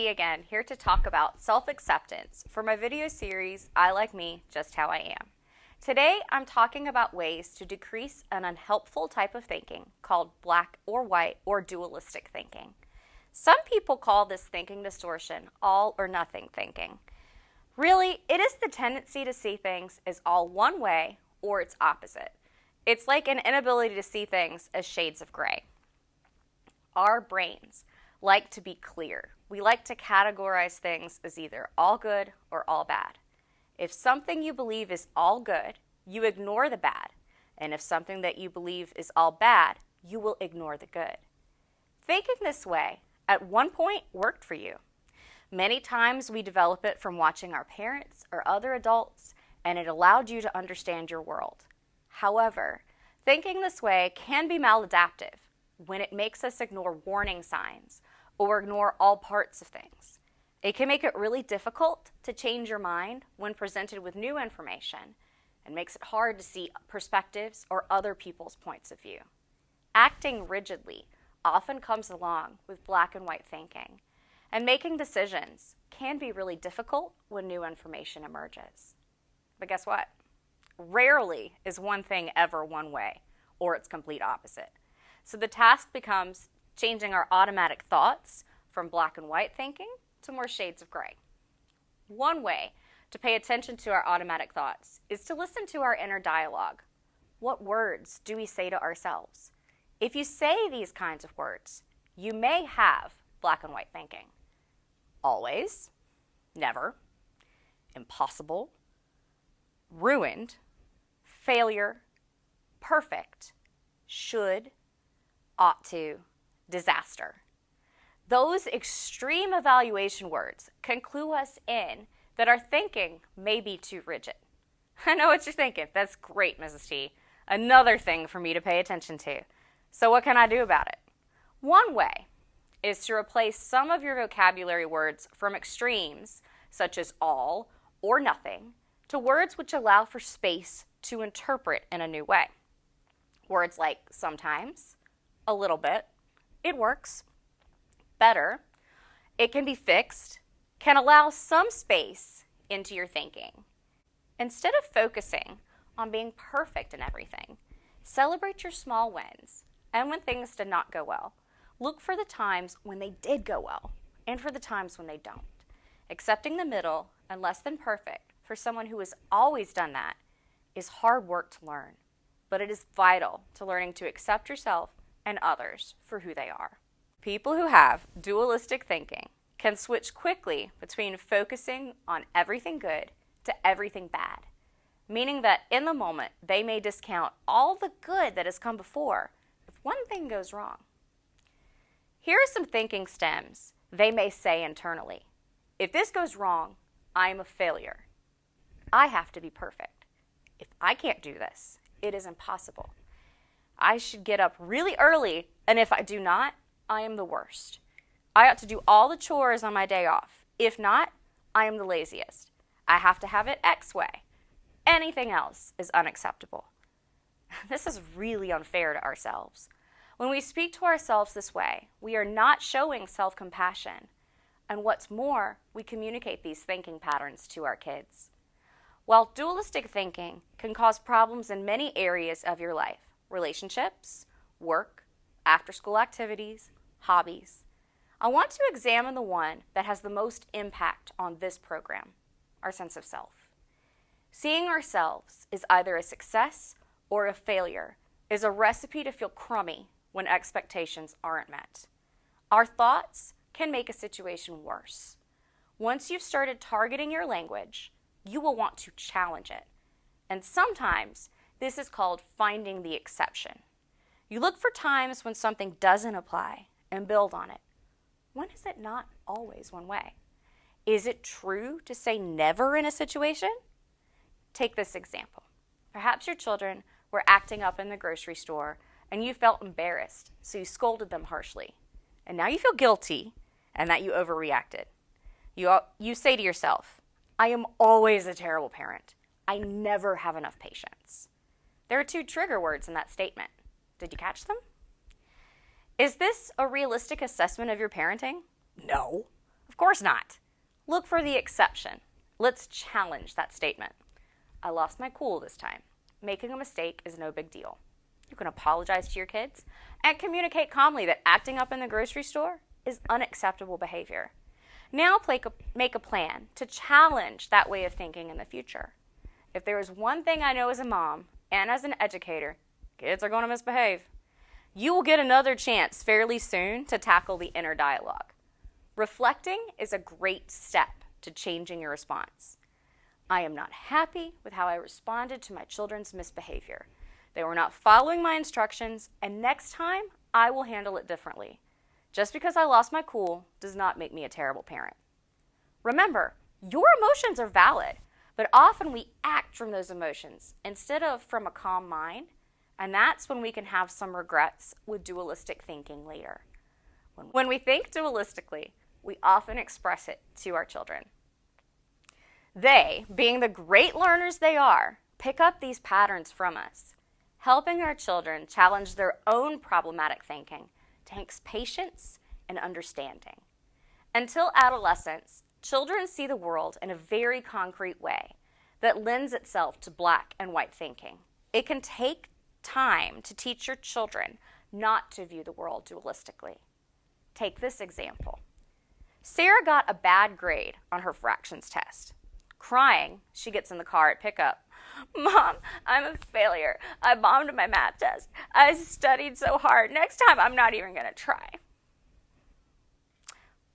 Katie again, here to talk about self-acceptance for my video series, I Like Me, Just How I Am. Today, I'm talking about ways to decrease an unhelpful type of thinking called black or white or dualistic thinking. Some people call this thinking distortion all or nothing thinking. Really, it is the tendency to see things as all one way or its opposite. It's like an inability to see things as shades of gray. Our brains like to be clear. We like to categorize things as either all good or all bad. If something you believe is all good, you ignore the bad. And if something that you believe is all bad, you will ignore the good. Thinking this way, at one point, worked for you. Many times we develop it from watching our parents or other adults, and it allowed you to understand your world. However, thinking this way can be maladaptive when it makes us ignore warning signs or ignore all parts of things. It can make it really difficult to change your mind when presented with new information and makes it hard to see perspectives or other people's points of view. Acting rigidly often comes along with black and white thinking, and making decisions can be really difficult when new information emerges. But guess what? Rarely is one thing ever one way or its complete opposite. So the task becomes changing our automatic thoughts from black and white thinking to more shades of gray. One way to pay attention to our automatic thoughts is to listen to our inner dialogue. What words do we say to ourselves? If you say these kinds of words, you may have black and white thinking. Always, never, impossible, ruined, failure, perfect, should, ought to, disaster. Those extreme evaluation words can clue us in that our thinking may be too rigid. I know what you're thinking. That's great, Mrs. T. Another thing for me to pay attention to. So what can I do about it? One way is to replace some of your vocabulary words from extremes, such as all or nothing, to words which allow for space to interpret in a new way. Words like sometimes, a little bit, it works, better, it can be fixed, can allow some space into your thinking. Instead of focusing on being perfect in everything, celebrate your small wins, and when things did not go well, look for the times when they did go well, and for the times when they don't. Accepting the middle and less than perfect for someone who has always done that is hard work to learn, but it is vital to learning to accept yourself and others for who they are. People who have dualistic thinking can switch quickly between focusing on everything good to everything bad, meaning that in the moment they may discount all the good that has come before if one thing goes wrong. Here are some thinking stems they may say internally. If this goes wrong, I am a failure. I have to be perfect. If I can't do this, it is impossible. I should get up really early, and if I do not, I am the worst. I ought to do all the chores on my day off. If not, I am the laziest. I have to have it X way. Anything else is unacceptable. This is really unfair to ourselves. When we speak to ourselves this way, we are not showing self-compassion. And what's more, we communicate these thinking patterns to our kids. While dualistic thinking can cause problems in many areas of your life, relationships, work, after-school activities, hobbies, I want to examine the one that has the most impact on this program, our sense of self. Seeing ourselves as either a success or a failure is a recipe to feel crummy when expectations aren't met. Our thoughts can make a situation worse. Once you've started targeting your language, you will want to challenge it. And sometimes this is called finding the exception. You look for times when something doesn't apply and build on it. When is it not always one way? Is it true to say never in a situation? Take this example. Perhaps your children were acting up in the grocery store and you felt embarrassed, so you scolded them harshly. And now you feel guilty and that you overreacted. You say to yourself, I am always a terrible parent. I never have enough patience. There are two trigger words in that statement. Did you catch them? Is this a realistic assessment of your parenting? No. Of course not. Look for the exception. Let's challenge that statement. I lost my cool this time. Making a mistake is no big deal. You can apologize to your kids and communicate calmly that acting up in the grocery store is unacceptable behavior. Now make a plan to challenge that way of thinking in the future. If there is one thing I know as a mom and as an educator, kids are going to misbehave. You will get another chance fairly soon to tackle the inner dialogue. Reflecting is a great step to changing your response. I am not happy with how I responded to my children's misbehavior. They were not following my instructions, and next time I will handle it differently. Just because I lost my cool does not make me a terrible parent. Remember, your emotions are valid, but often we act from those emotions instead of from a calm mind, and that's when we can have some regrets with dualistic thinking later. When we think dualistically, we often express it to our children. They, being the great learners they are, pick up these patterns from us. Helping our children challenge their own problematic thinking takes patience and understanding. Until adolescence, children see the world in a very concrete way that lends itself to black and white thinking. It can take time to teach your children not to view the world dualistically. Take this example. Sarah got a bad grade on her fractions test. Crying, she gets in the car at pickup. Mom, I'm a failure. I bombed my math test. I studied so hard. Next time, I'm not even going to try.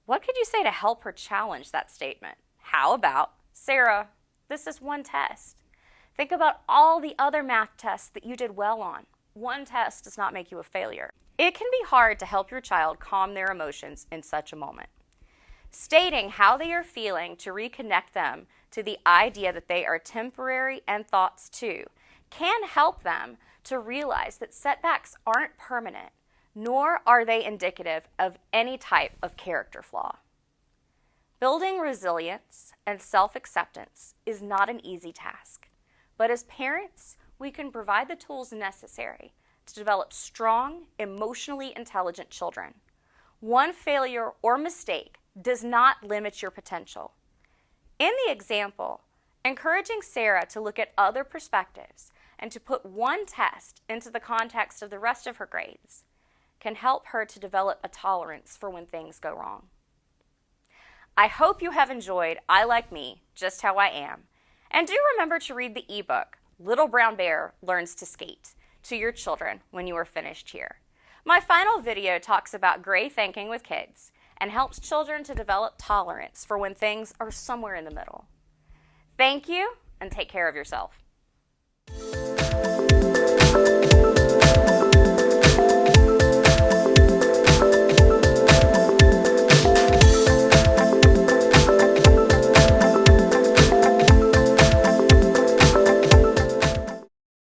What could you say to help her challenge that statement? How about, Sarah, this is one test. Think about all the other math tests that you did well on. One test does not make you a failure. It can be hard to help your child calm their emotions in such a moment. Stating how they are feeling to reconnect them to the idea that they are temporary and thoughts too can help them to realize that setbacks aren't permanent, nor are they indicative of any type of character flaw. Building resilience and self-acceptance is not an easy task, but as parents, we can provide the tools necessary to develop strong, emotionally intelligent children. One failure or mistake does not limit your potential. In the example, encouraging Sarah to look at other perspectives and to put one test into the context of the rest of her grades can help her to develop a tolerance for when things go wrong. I hope you have enjoyed I Like Me, Just How I Am, and do remember to read the ebook, Little Brown Bear Learns to Skate, to your children when you are finished here. My final video talks about gray thinking with kids and helps children to develop tolerance for when things are somewhere in the middle. Thank you, and take care of yourself.